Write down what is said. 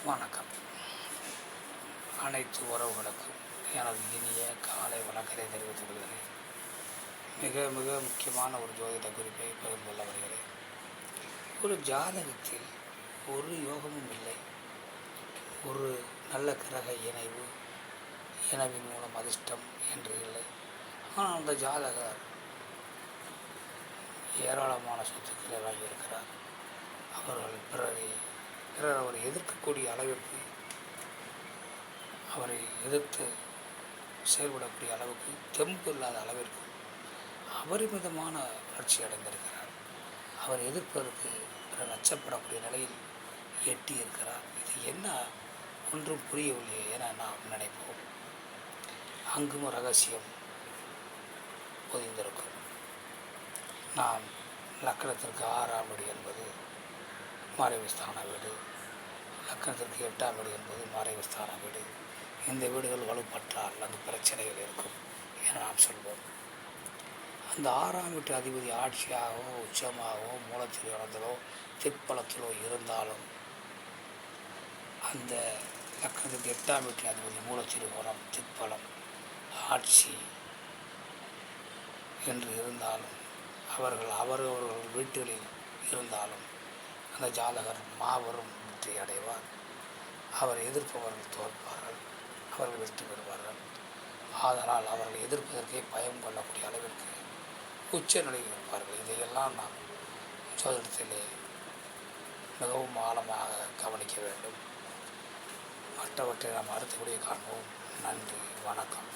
வணக்கம். அனைத்து உறவுகளுக்கும் எனது இனிய காலை வணக்கத்தை தெரிவித்துக் கொள்கிறேன். மிக மிக முக்கியமான ஒரு ஜோதிட குறிப்பை பகிர்ந்து கொள்ள வருகிறேன். ஒரு ஜாதகத்தில் ஒரு யோகமும் இல்லை, ஒரு நல்ல கிரக இணைவின் மூலம் அதிர்ஷ்டம் என்று இல்லை. ஆனால் அந்த ஜாதகர் ஏராளமான சொத்துக்களை வாங்கியிருக்கிறார். அவர்கள் பிறர் அவரை எதிர்க்கக்கூடிய அளவிற்கு, அவரை எதிர்த்து செயல்படக்கூடிய அளவுக்கு, தெம்பு இல்லாத அளவிற்கு அபரிமிதமான வளர்ச்சி அடைந்திருக்கிறார். அவர் எதிர்ப்பதற்கு பிறர் அச்சப்படக்கூடிய நிலையில் எட்டி இருக்கிறார். இது என்ன ஒன்றும் புரியவில்லையே என நாம் நினைப்போம். அங்கும் ரகசியம் பொதிந்திருக்கும். நாம் லக்கணத்திற்கு 6ஆம் வீடு என்பது மறைவுஸ்தான வீடு, லக்கணத்திற்கு 8ஆம் வீடு என்பது மறைவுஸ்தான வீடு. இந்த வீடுகள் வலுப்பற்றால் அந்த பிரச்சனைகள் இருக்கும் என நாம் சொல்வோம். அந்த 6ஆம் வீட்டு அதிபதி ஆட்சியாகவோ உச்சமாகவோ மூலத்திரியோனத்திலோ திக்பலத்திலோ இருந்தாலும், அந்த லக்கணத்துக்கு 8ஆம் வீட்டு அதிபதி மூலத்திரிகோணம் திக்பலம் ஆட்சி என்று இருந்தாலும், அவர்கள் வீடுகளில் இருந்தாலும் அந்த ஜாதகர் மாபெரும் வெற்றி அடைவார். அவரை எதிர்ப்பவர்கள் தோற்பார்கள், அவர்கள் வெற்றி பெறுவார்கள். ஆதலால் அவர்கள் எதிர்ப்பதற்கே பயம் கொள்ளக்கூடிய அளவிற்கு உச்ச நிலையில் இருப்பார்கள். இதையெல்லாம் நாம் ஜோதிடத்திலே மிகவும் ஆழமாக கவனிக்க வேண்டும். மற்றவற்றை நாம் அடுத்தபடியே காண்போம். நன்றி, வணக்கம்.